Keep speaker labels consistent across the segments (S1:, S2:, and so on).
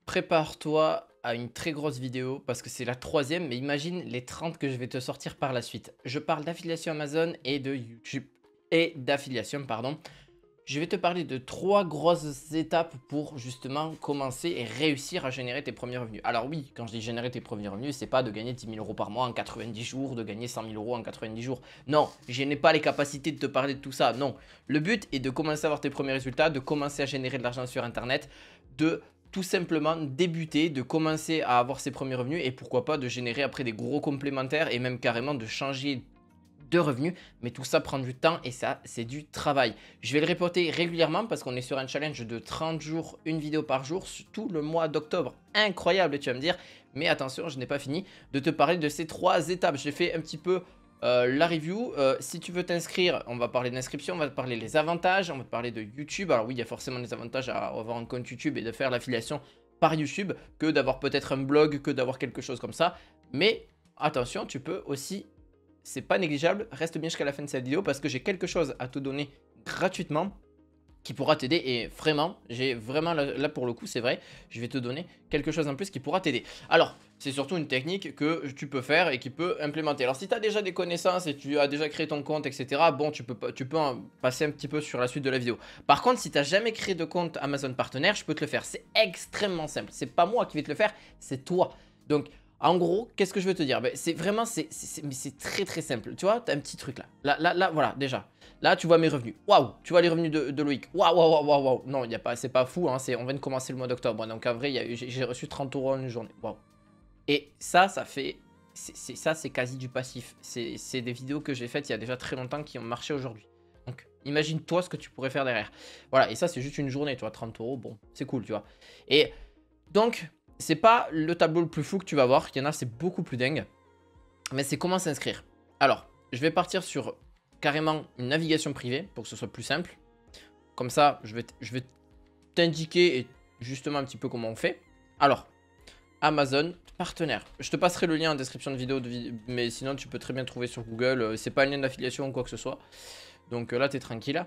S1: Prépare-toi à une très grosse vidéo parce que c'est la troisième, mais imagine les 30 que je vais te sortir par la suite. Je parle d'affiliation Amazon et de YouTube et d'affiliation, pardon. Je vais te parler de 3 grosses étapes pour justement commencer et réussir à générer tes premiers revenus. Alors oui, quand je dis générer tes premiers revenus, c'est pas de gagner 10 000 € par mois en 90 jours, de gagner 100 000 € en 90 jours. Non, je n'ai pas les capacités de te parler de tout ça, non. Le but est de commencer à avoir tes premiers résultats, de commencer à générer de l'argent sur Internet, de tout simplement débuter, de commencer à avoir ses premiers revenus et pourquoi pas de générer après des gros complémentaires et même carrément de changer de revenus, mais tout ça prend du temps et ça c'est du travail. Je vais le répéter régulièrement parce qu'on est sur un challenge de 30 jours, une vidéo par jour, tout le mois d'octobre. Incroyable, tu vas me dire, mais attention, je n'ai pas fini de te parler de ces 3 étapes. J'ai fait un petit peu la review. Si tu veux t'inscrire, on va parler d'inscription, on va te parler des avantages, on va te parler de YouTube. Alors oui, il y a forcément des avantages à avoir un compte YouTube et de faire l'affiliation par YouTube que d'avoir peut-être un blog, que d'avoir quelque chose comme ça. Mais attention, tu peux aussi, c'est pas négligeable, reste bien jusqu'à la fin de cette vidéo parce que j'ai quelque chose à te donner gratuitement qui pourra t'aider et vraiment, j'ai vraiment là pour le coup, c'est vrai, je vais te donner quelque chose en plus qui pourra t'aider. Alors, c'est surtout une technique que tu peux faire et qui peut implémenter. Alors, si tu as déjà des connaissances et tu as déjà créé ton compte, etc., bon, tu peux en passer un petit peu sur la suite de la vidéo. Par contre, si tu n'as jamais créé de compte Amazon partenaire, je peux te le faire. C'est extrêmement simple. C'est pas moi qui vais te le faire, c'est toi. Donc, en gros, qu'est-ce que je veux te dire? Ben, c'est vraiment, c'est très très simple. Tu vois, tu as un petit truc là. Là, voilà, déjà. Là, tu vois mes revenus. Waouh, tu vois les revenus de Loïc. Waouh, waouh, waouh, waouh. Non, c'est pas fou. Hein, on vient de commencer le mois d'octobre. Donc, en vrai, j'ai reçu 30 € en une journée. Waouh. Et ça fait. Ça, c'est quasi du passif. C'est des vidéos que j'ai faites il y a déjà très longtemps qui ont marché aujourd'hui. Donc, imagine-toi ce que tu pourrais faire derrière. Voilà, et ça, c'est juste une journée. Tu vois, 30 €. Bon, c'est cool, tu vois. Et donc, c'est pas le tableau le plus fou que tu vas voir. Il y en a, c'est beaucoup plus dingue. Mais c'est comment s'inscrire. Alors, je vais partir sur carrément une navigation privée pour que ce soit plus simple. Comme ça, je vais t'indiquer justement un petit peu comment on fait. Alors, Amazon partenaire. Je te passerai le lien en description de vidéo, mais sinon tu peux très bien trouver sur Google. C'est pas un lien d'affiliation ou quoi que ce soit. Donc là, tu es tranquille.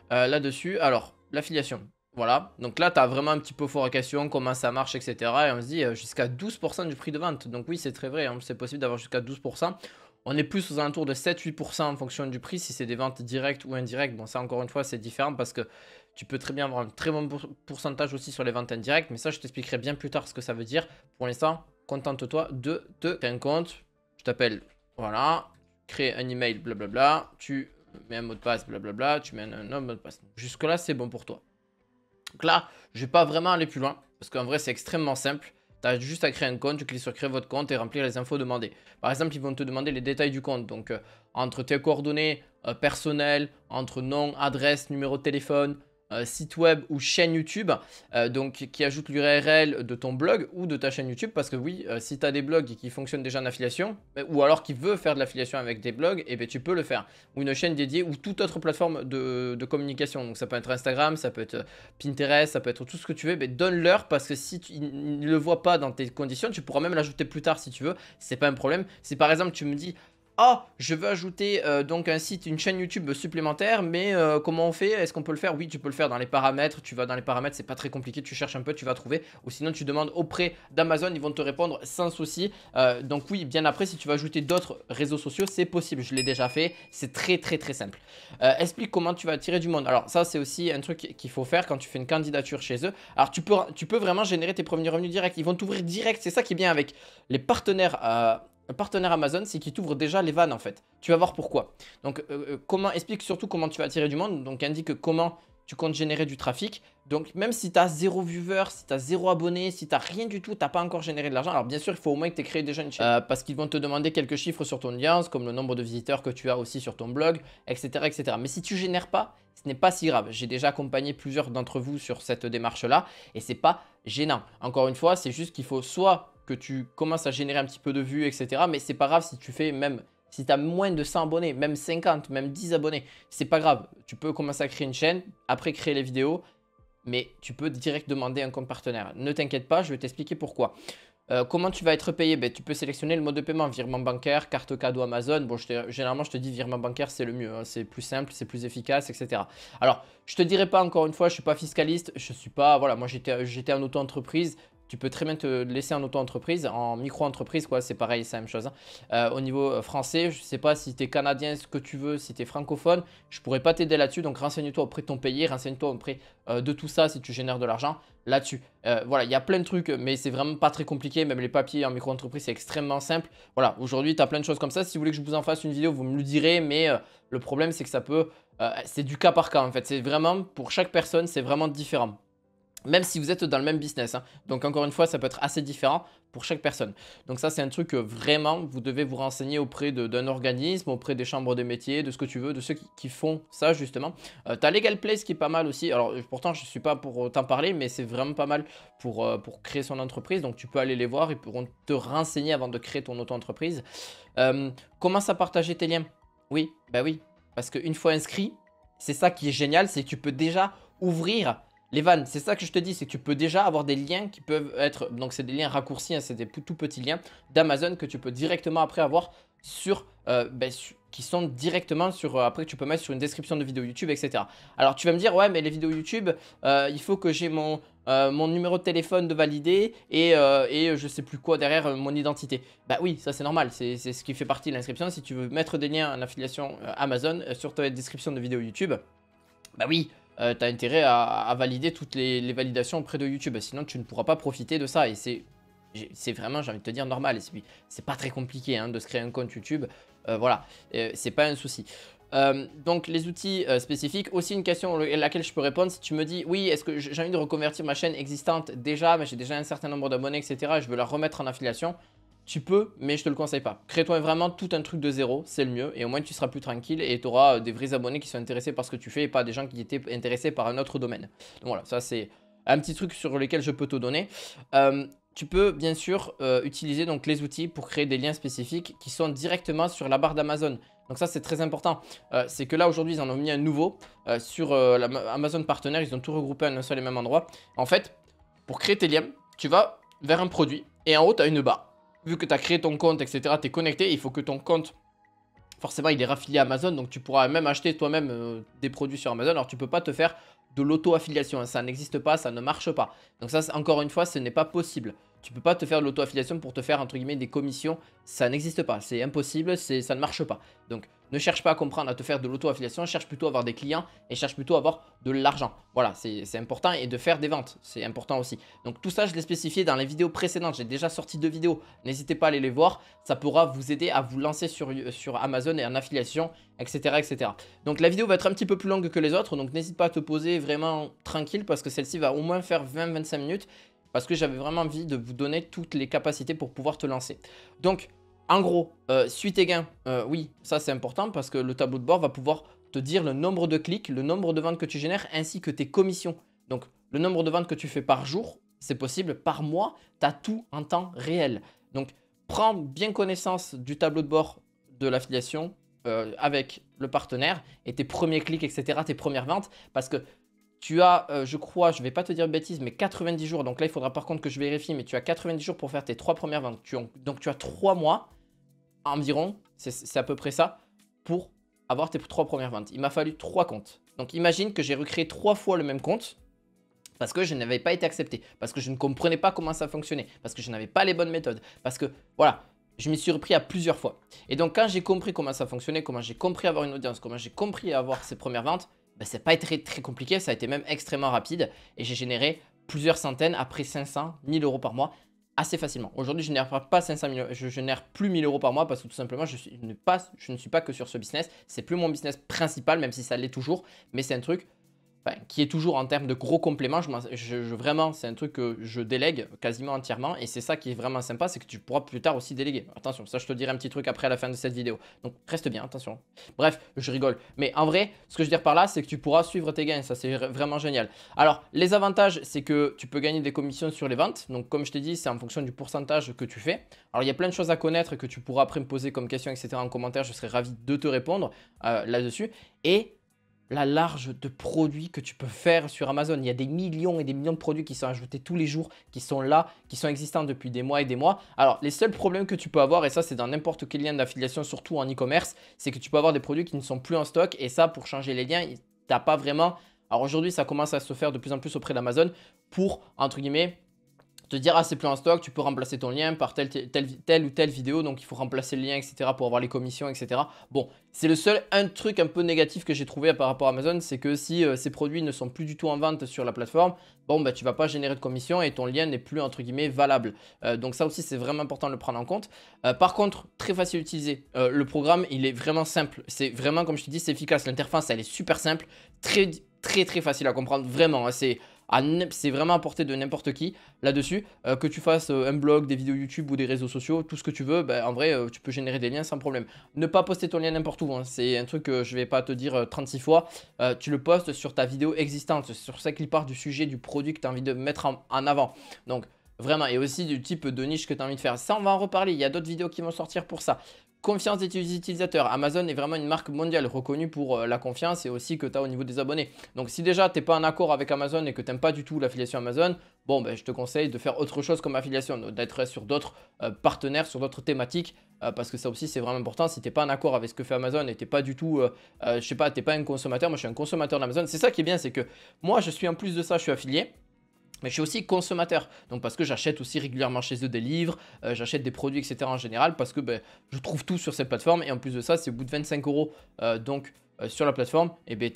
S1: Là-dessus, alors, l'affiliation. Voilà, donc là, tu as vraiment un petit peu fabrication, comment ça marche, etc. Et on se dit jusqu'à 12% du prix de vente. Donc oui, c'est très vrai, hein, c'est possible d'avoir jusqu'à 12%. On est plus aux alentours de 7-8% en fonction du prix, si c'est des ventes directes ou indirectes. Bon, ça, encore une fois, c'est différent parce que tu peux très bien avoir un très bon pourcentage aussi sur les ventes indirectes. Mais ça, je t'expliquerai bien plus tard ce que ça veut dire. Pour l'instant, contente-toi de te créer un compte. Je t'appelle, voilà, crée un email, blablabla. Tu mets un mot de passe, blablabla. Tu mets un autre mot de passe. Jusque-là, c'est bon pour toi. Donc là, je ne vais pas vraiment aller plus loin parce qu'en vrai, c'est extrêmement simple. Tu as juste à créer un compte, tu cliques sur créer votre compte et remplir les infos demandées. Par exemple, ils vont te demander les détails du compte. Donc, entre tes coordonnées personnelles, entre nom, adresse, numéro de téléphone, site web ou chaîne YouTube, donc qui ajoute l'URL de ton blog ou de ta chaîne YouTube. Parce que oui, si tu as des blogs qui fonctionnent déjà en affiliation, ou alors qui veut faire de l'affiliation avec des blogs, et bien tu peux le faire. Ou une chaîne dédiée ou toute autre plateforme de communication. Donc ça peut être Instagram, ça peut être Pinterest, ça peut être tout ce que tu veux, mais donne-leur parce que si tu ne le vois pas dans tes conditions, tu pourras même l'ajouter plus tard si tu veux, c'est pas un problème. Si par exemple tu me dis ah, je veux ajouter donc un site, une chaîne YouTube supplémentaire, mais comment on fait? Est-ce qu'on peut le faire? Oui, tu peux le faire dans les paramètres. Tu vas dans les paramètres, c'est pas très compliqué. Tu cherches un peu, tu vas trouver. Ou sinon, tu demandes auprès d'Amazon, ils vont te répondre sans souci. Donc oui, bien après, si tu veux ajouter d'autres réseaux sociaux, c'est possible. Je l'ai déjà fait. C'est très très très simple. Explique comment tu vas attirer du monde. Alors ça, c'est aussi un truc qu'il faut faire quand tu fais une candidature chez eux. Alors tu peux vraiment générer tes premiers revenus directs. Ils vont t'ouvrir direct. C'est ça qui est bien avec les partenaires. Un partenaire Amazon, c'est qu'il t'ouvre déjà les vannes en fait. Tu vas voir pourquoi. Donc, explique surtout comment tu vas attirer du monde. Donc, indique comment tu comptes générer du trafic. Donc, même si tu as 0 viewer, si tu as 0 abonné, si tu n'as rien du tout, tu n'as pas encore généré de l'argent. Alors, bien sûr, il faut au moins que tu aies créé déjà une chaîne. Parce qu'ils vont te demander quelques chiffres sur ton audience, comme le nombre de visiteurs que tu as aussi sur ton blog, etc. etc. Mais si tu ne génères pas, ce n'est pas si grave. J'ai déjà accompagné plusieurs d'entre vous sur cette démarche-là et c'est pas gênant. Encore une fois, c'est juste qu'il faut soit que tu commences à générer un petit peu de vues, etc. Mais c'est pas grave si tu fais même, si tu as moins de 100 abonnés, même 50, même 10 abonnés, c'est pas grave. Tu peux commencer à créer une chaîne, après créer les vidéos, mais tu peux direct demander un compte partenaire. Ne t'inquiète pas, je vais t'expliquer pourquoi. Comment tu vas être payé? Ben, tu peux sélectionner le mode de paiement, virement bancaire, carte cadeau Amazon. Bon, généralement, je te dis virement bancaire, c'est le mieux. Hein. C'est plus simple, c'est plus efficace, etc. Alors, je te dirai pas encore une fois, je ne suis pas fiscaliste. Je suis pas, voilà, moi j'étais en auto-entreprise. tu peux très bien te laisser en auto-entreprise, en micro-entreprise, quoi, c'est pareil, c'est la même chose, hein. Au niveau français, je ne sais pas si tu es canadien, ce que tu veux, si tu es francophone, je ne pourrais pas t'aider là-dessus. Donc renseigne-toi auprès de ton payé, renseigne-toi auprès de tout ça si tu génères de l'argent là-dessus. Voilà, il y a plein de trucs, mais c'est vraiment pas très compliqué. Même les papiers en micro-entreprise, c'est extrêmement simple. Voilà, aujourd'hui, tu as plein de choses comme ça. Si vous voulez que je vous en fasse une vidéo, vous me le direz, mais le problème, c'est que ça peut. C'est du cas par cas en fait. C'est vraiment pour chaque personne, c'est vraiment différent. Même si vous êtes dans le même business, hein. Donc encore une fois, ça peut être assez différent pour chaque personne. Donc ça, c'est un truc que vraiment, vous devez vous renseigner auprès d'un organisme, auprès des chambres des métiers, de ce que tu veux, de ceux qui font ça justement. Tu as Legal Place qui est pas mal aussi. Alors pourtant, je ne suis pas pour t'en parler, mais c'est vraiment pas mal pour créer son entreprise. Donc tu peux aller les voir, ils pourront te renseigner avant de créer ton auto-entreprise. Commence à partager tes liens. Oui, bah oui. Parce qu'une fois inscrit, c'est ça qui est génial, c'est que tu peux déjà ouvrir les vannes. C'est ça que je te dis, c'est que tu peux déjà avoir des liens qui peuvent être, donc c'est des liens raccourcis, hein, c'est des tout petits liens d'Amazon que tu peux directement après avoir sur, qui sont directement sur, après tu peux mettre sur une description de vidéo YouTube, etc. Alors tu vas me dire, ouais mais les vidéos YouTube, il faut que j'ai mon numéro de téléphone de validé et je sais plus quoi derrière mon identité. Bah oui, ça c'est normal, c'est ce qui fait partie de l'inscription. Si tu veux mettre des liens en affiliation Amazon sur ta description de vidéo YouTube, bah oui, tu as intérêt à valider toutes les validations auprès de YouTube. Sinon, tu ne pourras pas profiter de ça. Et c'est vraiment, j'ai envie de te dire, normal. Et c'est pas très compliqué hein, de se créer un compte YouTube. Voilà, c'est pas un souci. Donc les outils spécifiques, aussi une question à laquelle je peux répondre. Si tu me dis, oui, est-ce que j'ai envie de reconvertir ma chaîne existante déjà, mais j'ai déjà un certain nombre d'abonnés, etc. Et je veux la remettre en affiliation. Tu peux, mais je te le conseille pas. Crée-toi vraiment tout un truc de zéro, c'est le mieux. Et au moins, tu seras plus tranquille et tu auras des vrais abonnés qui sont intéressés par ce que tu fais et pas des gens qui étaient intéressés par un autre domaine. Donc voilà, ça c'est un petit truc sur lequel je peux te donner. Tu peux bien sûr utiliser donc les outils pour créer des liens spécifiques qui sont directement sur la barre d'Amazon. Donc ça c'est très important. C'est que là aujourd'hui ils en ont mis un nouveau sur Amazon Partenaire. Ils ont tout regroupé à un seul et même endroit. En fait, pour créer tes liens, tu vas vers un produit et en haut tu as une barre. Vu que tu as créé ton compte, etc., tu es connecté, il faut que ton compte, forcément, il est raffilié à Amazon. Donc, tu pourras même acheter toi-même des produits sur Amazon. Alors, tu ne peux pas te faire de l'auto-affiliation, hein. Ça n'existe pas, ça ne marche pas. Donc ça, encore une fois, ce n'est pas possible. Tu ne peux pas te faire de l'auto-affiliation pour te faire, entre guillemets, des commissions. Ça n'existe pas, c'est impossible, ça ne marche pas. Donc, ne cherche pas à comprendre, à te faire de l'auto-affiliation. Cherche plutôt à avoir des clients et cherche plutôt à avoir de l'argent. Voilà, c'est important. Et de faire des ventes, c'est important aussi. Donc, tout ça, je l'ai spécifié dans les vidéos précédentes. J'ai déjà sorti 2 vidéos. N'hésitez pas à aller les voir. Ça pourra vous aider à vous lancer sur Amazon et en affiliation, etc., etc. Donc, la vidéo va être un petit peu plus longue que les autres. Donc, n'hésite pas à te poser vraiment tranquille parce que celle-ci va au moins faire 20-25 minutes. Parce que j'avais vraiment envie de vous donner toutes les capacités pour pouvoir te lancer. Donc, en gros, suis tes gains, oui, ça c'est important parce que le tableau de bord va pouvoir te dire le nombre de clics, le nombre de ventes que tu génères ainsi que tes commissions. Donc, le nombre de ventes que tu fais par jour, c'est possible. Par mois, tu as tout en temps réel. Donc, prends bien connaissance du tableau de bord de l'affiliation avec le partenaire et tes premiers clics, etc., tes premières ventes parce que tu as, je crois, je ne vais pas te dire de bêtises, mais 90 jours. Donc là, il faudra par contre que je vérifie, mais tu as 90 jours pour faire tes 3 premières ventes. Donc tu as 3 mois environ, c'est à peu près ça, pour avoir tes 3 premières ventes. Il m'a fallu 3 comptes. Donc imagine que j'ai recréé 3 fois le même compte parce que je n'avais pas été accepté, parce que je ne comprenais pas comment ça fonctionnait, parce que je n'avais pas les bonnes méthodes, parce que voilà, je m'y suis repris à plusieurs fois. Et donc quand j'ai compris comment ça fonctionnait, comment j'ai compris avoir une audience, comment j'ai compris avoir ces premières ventes, ben, ça n'a pas été très compliqué, ça a été même extrêmement rapide et j'ai généré plusieurs centaines, après 500, 1000 euros par mois assez facilement. Aujourd'hui, je ne génère pas 500 000, je génère plus 1000 euros par mois parce que tout simplement, je ne suis pas que sur ce business. C'est plus mon business principal, même si ça l'est toujours, mais c'est un truc qui est toujours en termes de gros compléments. Vraiment, c'est un truc que je délègue quasiment entièrement et c'est ça qui est vraiment sympa, c'est que tu pourras plus tard aussi déléguer. Attention, ça je te dirai un petit truc après à la fin de cette vidéo. Donc reste bien, attention. Bref, je rigole. Mais en vrai, ce que je veux dire par là, c'est que tu pourras suivre tes gains. Ça, c'est vraiment génial. Alors, les avantages, c'est que tu peux gagner des commissions sur les ventes. Donc, comme je t'ai dit, c'est en fonction du pourcentage que tu fais. Alors, il y a plein de choses à connaître que tu pourras après me poser comme question, etc. en commentaire. Je serai ravi de te répondre là-dessus. Et la large de produits que tu peux faire sur Amazon. Il y a des millions et des millions de produits qui sont ajoutés tous les jours, qui sont là, qui sont existants depuis des mois et des mois. Alors, les seuls problèmes que tu peux avoir, et ça c'est dans n'importe quel lien d'affiliation, surtout en e-commerce, c'est que tu peux avoir des produits qui ne sont plus en stock. Et ça, pour changer les liens, tu n'as pas vraiment... Alors aujourd'hui, ça commence à se faire de plus en plus auprès d'Amazon pour, entre guillemets, te dire ah c'est plus en stock, tu peux remplacer ton lien par telle ou telle vidéo, donc il faut remplacer le lien, etc. pour avoir les commissions, etc. Bon, c'est un truc un peu négatif que j'ai trouvé par rapport à Amazon, c'est que si ces produits ne sont plus du tout en vente sur la plateforme, bon bah tu vas pas générer de commission et ton lien n'est plus entre guillemets valable. Donc ça aussi c'est vraiment important de le prendre en compte. Par contre, très facile à utiliser. Le programme il est vraiment simple, c'est vraiment comme je te dis c'est efficace. L'interface elle est super simple, très facile à comprendre, vraiment. Hein, c'est vraiment à portée de n'importe qui là-dessus. Que tu fasses un blog, des vidéos YouTube ou des réseaux sociaux, tout ce que tu veux, bah, en vrai, tu peux générer des liens sans problème. Ne pas poster ton lien n'importe où, hein, c'est un truc que je vais pas te dire 36 fois. Tu le postes sur ta vidéo existante, sur celle qui part du sujet, du produit que tu as envie de mettre en avant. Donc, vraiment, et aussi du type de niche que tu as envie de faire. Ça, on va en reparler. Il y a d'autres vidéos qui vont sortir pour ça. Confiance des utilisateurs. Amazon est vraiment une marque mondiale reconnue pour la confiance et aussi que tu as au niveau des abonnés. Donc si déjà tu n'es pas en accord avec Amazon et que tu n'aimes pas du tout l'affiliation Amazon, bon ben je te conseille de faire autre chose comme affiliation, d'être sur d'autres partenaires, sur d'autres thématiques, parce que ça aussi c'est vraiment important. Si tu n'es pas en accord avec ce que fait Amazon et tu n'es pas du tout, je sais pas, tu n'es pas un consommateur, moi je suis un consommateur d'Amazon. C'est ça qui est bien, c'est que moi je suis en plus de ça, je suis affilié. Mais je suis aussi consommateur, donc parce que j'achète aussi régulièrement chez eux des livres, j'achète des produits, etc. en général, parce que ben, je trouve tout sur cette plateforme. Et en plus de ça, c'est au bout de 25 euros sur la plateforme, et ben,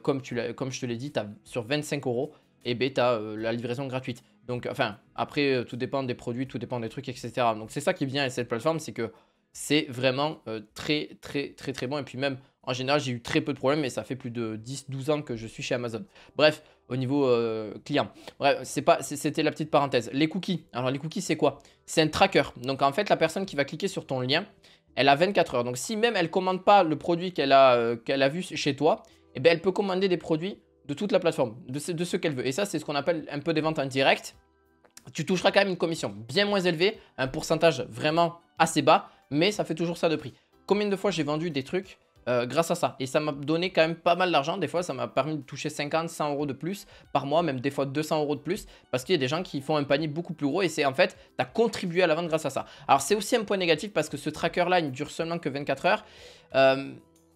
S1: comme je te l'ai dit, sur 25 euros, et ben, tu as la livraison gratuite. Donc, enfin, après, tout dépend des produits, tout dépend des trucs, etc. Donc, c'est ça qui est bien avec cette plateforme, c'est que c'est vraiment très bon. Et puis même, en général, j'ai eu très peu de problèmes, mais ça fait plus de 10-12 ans que je suis chez Amazon. Bref, au niveau client. Bref, c'était la petite parenthèse. Les cookies. Alors, les cookies, c'est quoi? C'est un tracker. Donc, en fait, la personne qui va cliquer sur ton lien, elle a 24 heures. Donc, si même elle ne commande pas le produit qu'elle a vu chez toi, eh bien, elle peut commander des produits de toute la plateforme, de ce qu'elle veut. Et ça, c'est ce qu'on appelle un peu des ventes en direct. Tu toucheras quand même une commission bien moins élevée, un pourcentage vraiment assez bas, mais ça fait toujours ça de prix. Combien de fois j'ai vendu des trucs grâce à ça? Et ça m'a donné quand même pas mal d'argent. Des fois, ça m'a permis de toucher 50, 100 euros de plus par mois, même des fois 200 euros de plus, parce qu'il y a des gens qui font un panier beaucoup plus gros et c'est en fait, tu as contribué à la vente grâce à ça. Alors, c'est aussi un point négatif parce que ce tracker-là, il ne dure seulement que 24 heures.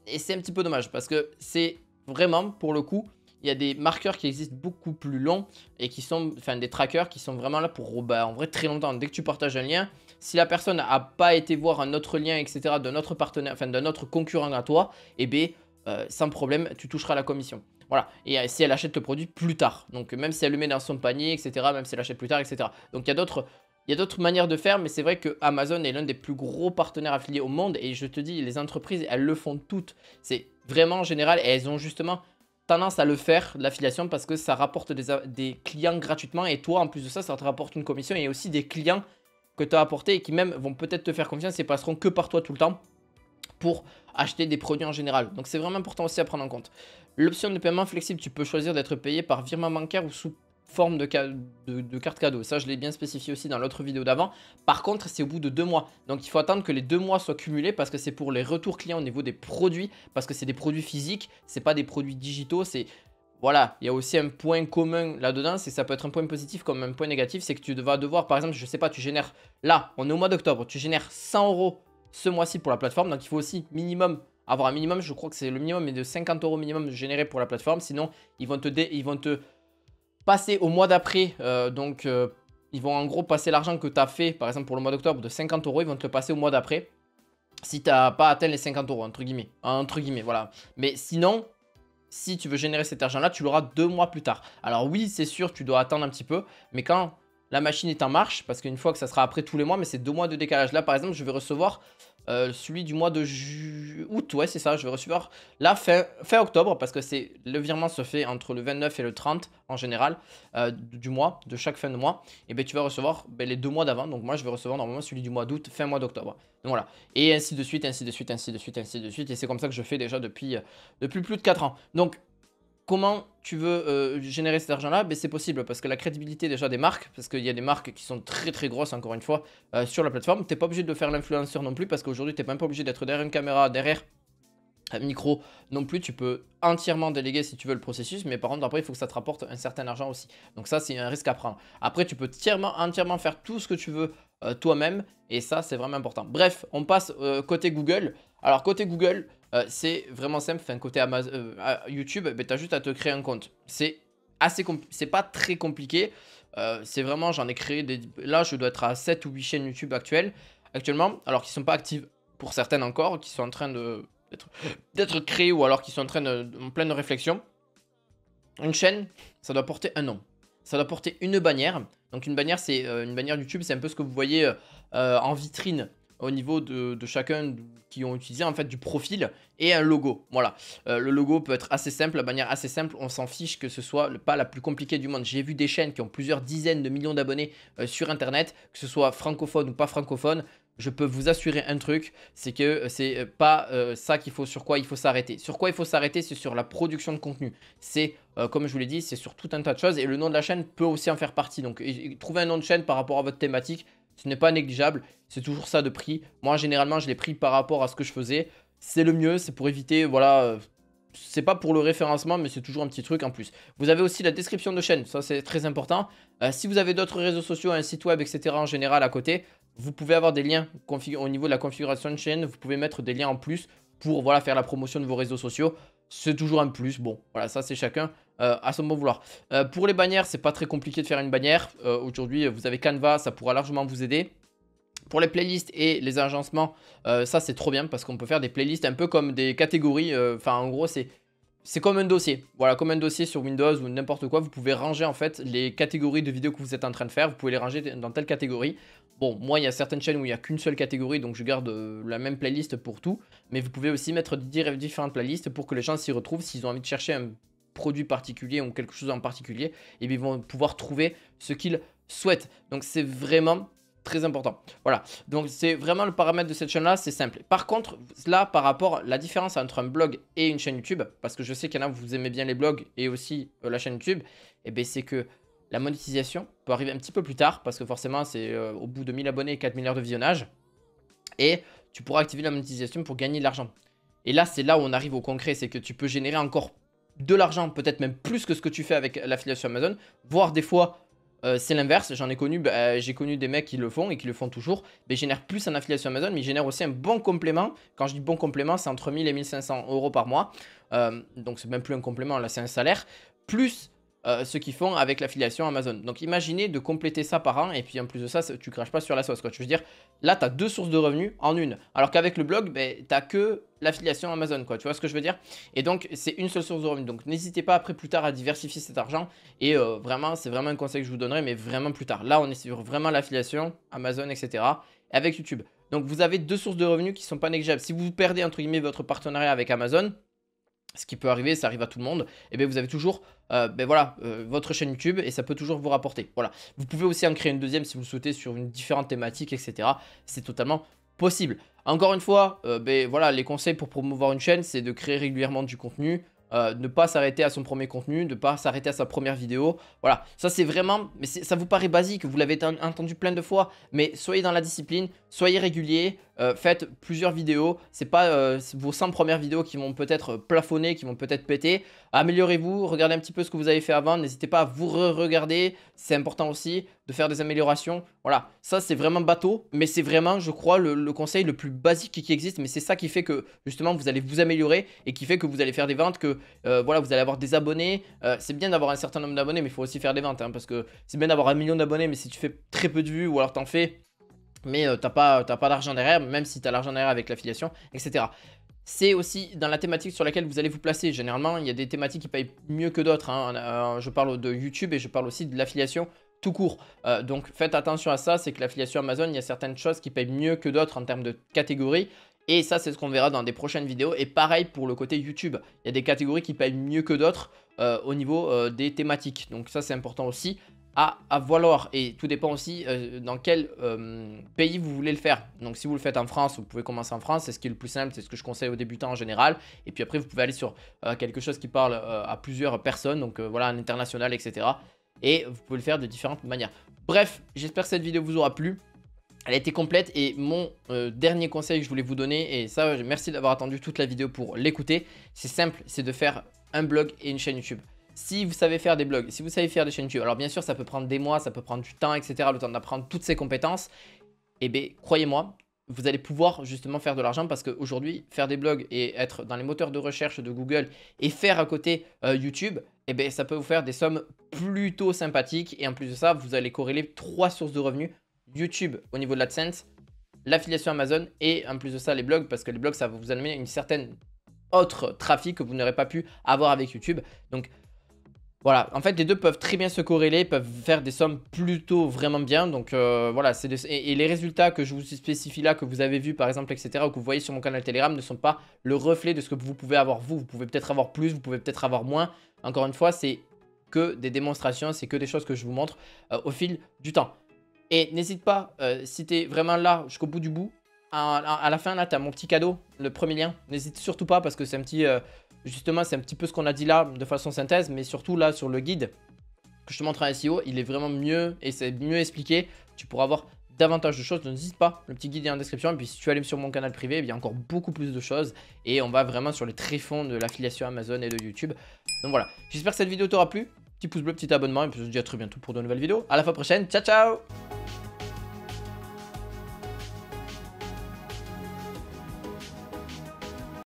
S1: Et c'est un petit peu dommage parce que c'est vraiment, pour le coup, il y a des marqueurs qui existent beaucoup plus longs et qui sont, enfin des trackers qui sont vraiment là pour en vrai très longtemps. Dès que tu partages un lien, si la personne n'a pas été voir un autre lien, etc. d'un autre partenaire, enfin d'un autre concurrent à toi, eh bien sans problème, tu toucheras la commission. Voilà, et si elle achète le produit plus tard, donc même si elle le met dans son panier, etc., même si elle achète plus tard, etc. Donc il y a d'autres manières de faire, mais c'est vrai que Amazon est l'un des plus gros partenaires affiliés au monde et je te dis, les entreprises, elles le font toutes. C'est vraiment en général, et elles ont justement tendance à le faire, l'affiliation, parce que ça rapporte des clients gratuitement et toi, en plus de ça, ça te rapporte une commission et aussi des clients que tu as apportés et qui même vont peut-être te faire confiance et passeront que par toi tout le temps pour acheter des produits en général. Donc, c'est vraiment important aussi à prendre en compte. L'option de paiement flexible, tu peux choisir d'être payé par virement bancaire ou sous forme de carte cadeau. Ça, je l'ai bien spécifié aussi dans l'autre vidéo d'avant. Par contre, c'est au bout de 2 mois. Donc, il faut attendre que les 2 mois soient cumulés parce que c'est pour les retours clients au niveau des produits, parce que c'est des produits physiques, c'est pas des produits digitaux. Voilà, il y a aussi un point commun là-dedans, c'est que ça peut être un point positif comme un point négatif, c'est que tu vas devoir, par exemple, je sais pas, tu génères, là, on est au mois d'octobre, tu génères 100 euros ce mois-ci pour la plateforme, donc il faut aussi avoir un minimum, je crois que c'est le minimum, mais de 50 euros minimum généré pour la plateforme, sinon ils vont te passer au mois d'après, ils vont en gros passer l'argent que tu as fait, par exemple pour le mois d'octobre de 50 euros, ils vont te le passer au mois d'après, si tu n'as pas atteint les 50 euros, entre guillemets, voilà. Mais sinon, si tu veux générer cet argent-là, tu l'auras 2 mois plus tard. Alors oui, c'est sûr, tu dois attendre un petit peu, mais quand la machine est en marche, parce qu'une fois que ça sera après tous les mois, mais c'est 2 mois de décalage. Là, par exemple, je vais recevoir celui du mois de août, ouais, c'est ça, je vais recevoir là fin octobre, parce que le virement se fait entre le 29 et le 30 en général du mois, de chaque fin de mois, et bien tu vas recevoir les 2 mois d'avant. Donc moi, je vais recevoir normalement celui du mois d'août, fin mois d'octobre. Donc voilà, et ainsi de suite, ainsi de suite, ainsi de suite, ainsi de suite, et c'est comme ça que je fais déjà depuis plus de 4 ans. Donc, comment tu veux générer cet argent-là? Ben, c'est possible parce que la crédibilité déjà des marques, parce qu'il y a des marques qui sont très grosses, encore une fois, sur la plateforme. Tu n'es pas obligé de faire l'influenceur non plus parce qu'aujourd'hui, tu n'es même pas obligé d'être derrière une caméra, derrière un micro non plus. Tu peux entièrement déléguer si tu veux le processus, mais par contre, après, il faut que ça te rapporte un certain argent aussi. Donc ça, c'est un risque à prendre. Après, tu peux entièrement faire tout ce que tu veux toi-même et ça, c'est vraiment important. Bref, on passe côté Google. Alors, côté Google, c'est vraiment simple. Enfin, côté YouTube, ben, tu as juste à te créer un compte. C'est pas très compliqué. C'est vraiment, j'en ai créé des... Là, je dois être à 7 ou 8 chaînes YouTube actuellement, alors qu'ils ne sont pas actives pour certaines encore, qui sont en train d'être créées ou alors qui sont en pleine réflexion. Une chaîne, ça doit porter un nom. Ça doit porter une bannière. Donc une bannière, c'est une bannière YouTube, c'est un peu ce que vous voyez en vitrine au niveau de chacun qui ont utilisé en fait du profil et un logo. Voilà, le logo peut être assez simple, la bannière assez simple, on s'en fiche que ce soit pas la plus compliquée du monde. J'ai vu des chaînes qui ont plusieurs dizaines de millions d'abonnés sur internet, que ce soit francophone ou pas francophone. Je peux vous assurer un truc, c'est que c'est pas ça sur quoi il faut s'arrêter. Sur quoi il faut s'arrêter, c'est sur la production de contenu. C'est, comme je vous l'ai dit, c'est sur tout un tas de choses et le nom de la chaîne peut aussi en faire partie. Donc, trouver un nom de chaîne par rapport à votre thématique, ce n'est pas négligeable. C'est toujours ça de prix. Moi, généralement, je l'ai pris par rapport à ce que je faisais. C'est le mieux, c'est pour éviter, voilà... c'est pas pour le référencement, mais c'est toujours un petit truc en plus. Vous avez aussi la description de chaîne, ça c'est très important. Si vous avez d'autres réseaux sociaux, un site web, etc. en général à côté, vous pouvez avoir des liens au niveau de la configuration de chaîne. Vous pouvez mettre des liens en plus pour voilà, faire la promotion de vos réseaux sociaux. C'est toujours un plus. Bon, voilà, ça c'est chacun à son bon vouloir. Pour les bannières, c'est pas très compliqué de faire une bannière. Aujourd'hui, vous avez Canva, ça pourra largement vous aider. Pour les playlists et les agencements, ça c'est trop bien parce qu'on peut faire des playlists un peu comme des catégories. Enfin, en gros, c'est comme un dossier. Voilà, comme un dossier sur Windows ou n'importe quoi. Vous pouvez ranger en fait les catégories de vidéos que vous êtes en train de faire. Vous pouvez les ranger dans telle catégorie. Bon, moi, il y a certaines chaînes où il n'y a qu'une seule catégorie, donc je garde la même playlist pour tout. Mais vous pouvez aussi mettre différentes playlists pour que les gens s'y retrouvent. S'ils ont envie de chercher un produit particulier ou quelque chose en particulier, et bien, ils vont pouvoir trouver ce qu'ils souhaitent. Donc, c'est vraiment très important. Voilà, donc c'est vraiment le paramètre de cette chaîne là, c'est simple. Par contre là, par rapport à la différence entre un blog et une chaîne YouTube, parce que je sais qu'il y en a vous aimez bien les blogs et aussi la chaîne YouTube, et bien c'est que la monétisation peut arriver un petit peu plus tard parce que forcément c'est au bout de 1000 abonnés et 4000 heures de visionnage, et tu pourras activer la monétisation pour gagner de l'argent. Et là c'est là où on arrive au concret, c'est que tu peux générer encore de l'argent, peut-être même plus que ce que tu fais avec l'affiliation Amazon, voire des fois c'est l'inverse. J'en ai connu, j'ai connu des mecs qui le font et qui le font toujours. Mais ils génèrent plus en affiliation Amazon, mais ils génèrent aussi un bon complément. Quand je dis bon complément, c'est entre 1000 et 1500 euros par mois. Donc c'est même plus un complément, là c'est un salaire. Plus ce qu'ils font avec l'affiliation Amazon. Donc imaginez de compléter ça par an et puis en plus de ça, tu craches pas sur la sauce, quoi. Tu veux dire, là tu as deux sources de revenus en une. Alors qu'avec le blog, tu n'as que l'affiliation Amazon, quoi. Tu vois ce que je veux dire? Et donc c'est une seule source de revenus. Donc n'hésitez pas après plus tard à diversifier cet argent. Et vraiment, c'est vraiment un conseil que je vous donnerai, mais vraiment plus tard. Là, on est sur vraiment l'affiliation Amazon, etc. avec YouTube. Donc vous avez deux sources de revenus qui ne sont pas négligeables. Si vous perdez entre guillemets votre partenariat avec Amazon, ce qui peut arriver, ça arrive à tout le monde, et bien vous avez toujours votre chaîne YouTube et ça peut toujours vous rapporter. Voilà. Vous pouvez aussi en créer une deuxième si vous le souhaitez sur une différente thématique, etc. C'est totalement possible. Encore une fois, voilà, les conseils pour promouvoir une chaîne, c'est de créer régulièrement du contenu. Ne pas s'arrêter à son premier contenu, ne pas s'arrêter à sa première vidéo. Voilà, ça c'est vraiment, mais ça vous paraît basique, vous l'avez entendu plein de fois, mais soyez dans la discipline, soyez régulier, faites plusieurs vidéos. C'est pas vos 100 premières vidéos qui vont peut-être plafonner, qui vont peut-être péter. Améliorez-vous, regardez un petit peu ce que vous avez fait avant, n'hésitez pas à vous re-regarder, c'est important aussi de faire des améliorations. Voilà, ça c'est vraiment bateau, mais c'est vraiment, je crois, le conseil le plus basique qui existe, mais c'est ça qui fait que justement vous allez vous améliorer et qui fait que vous allez faire des ventes, que voilà, vous allez avoir des abonnés. C'est bien d'avoir un certain nombre d'abonnés, mais il faut aussi faire des ventes, hein, parce que c'est bien d'avoir 1 million d'abonnés, mais si tu fais très peu de vues ou alors t'en fais, mais t'as pas d'argent derrière, même si tu as l'argent derrière avec l'affiliation, etc. C'est aussi dans la thématique sur laquelle vous allez vous placer. Généralement, il y a des thématiques qui payent mieux que d'autres, hein. Je parle de YouTube et je parle aussi de l'affiliation tout court. Donc faites attention à ça, c'est que l'affiliation Amazon, il y a certaines choses qui payent mieux que d'autres en termes de catégories. Et ça, c'est ce qu'on verra dans des prochaines vidéos. Et pareil pour le côté YouTube. Il y a des catégories qui payent mieux que d'autres au niveau des thématiques. Donc ça, c'est important aussi à valoir. Et tout dépend aussi dans quel pays vous voulez le faire. Donc si vous le faites en France, vous pouvez commencer en France. C'est ce qui est le plus simple, c'est ce que je conseille aux débutants en général. Et puis après, vous pouvez aller sur quelque chose qui parle à plusieurs personnes. Donc voilà, un international, etc. Et vous pouvez le faire de différentes manières. Bref, j'espère que cette vidéo vous aura plu. Elle a été complète et mon dernier conseil que je voulais vous donner, et ça merci d'avoir attendu toute la vidéo pour l'écouter, c'est simple, c'est de faire un blog et une chaîne YouTube. Si vous savez faire des blogs, si vous savez faire des chaînes YouTube, alors bien sûr ça peut prendre des mois, ça peut prendre du temps, etc. Le temps d'apprendre toutes ces compétences, et bien croyez-moi, vous allez pouvoir justement faire de l'argent parce qu'aujourd'hui, faire des blogs et être dans les moteurs de recherche de Google et faire à côté YouTube, eh ben, ça peut vous faire des sommes plutôt sympathiques. Et en plus de ça, vous allez corréler 3 sources de revenus. YouTube au niveau de l'AdSense, l'affiliation Amazon et en plus de ça, les blogs parce que les blogs, ça va vous amener une certaine autre trafic que vous n'aurez pas pu avoir avec YouTube. Donc, voilà, en fait, les deux peuvent très bien se corréler, peuvent faire des sommes plutôt vraiment bien. Donc voilà, et les résultats que je vous spécifie là, que vous avez vu par exemple, etc., ou que vous voyez sur mon canal Telegram, ne sont pas le reflet de ce que vous pouvez avoir vous. Vous pouvez peut-être avoir plus, vous pouvez peut-être avoir moins. Encore une fois, c'est que des démonstrations, c'est que des choses que je vous montre au fil du temps. Et n'hésite pas, si tu es vraiment là jusqu'au bout du bout, à la fin là, tu as mon petit cadeau, le premier lien. N'hésite surtout pas parce que c'est un petit... justement, c'est un petit peu ce qu'on a dit là de façon synthèse, mais surtout là sur le guide que je te montre en SEO, il est vraiment mieux et c'est mieux expliqué. Tu pourras avoir davantage de choses, donc n'hésite pas, le petit guide est en description. Et puis si tu allais sur mon canal privé, il y a encore beaucoup plus de choses et on va vraiment sur les tréfonds de l'affiliation Amazon et de YouTube. Donc voilà, j'espère que cette vidéo t'aura plu. Petit pouce bleu, petit abonnement et puis je te dis à très bientôt pour de nouvelles vidéos. À la fois prochaine, ciao ciao!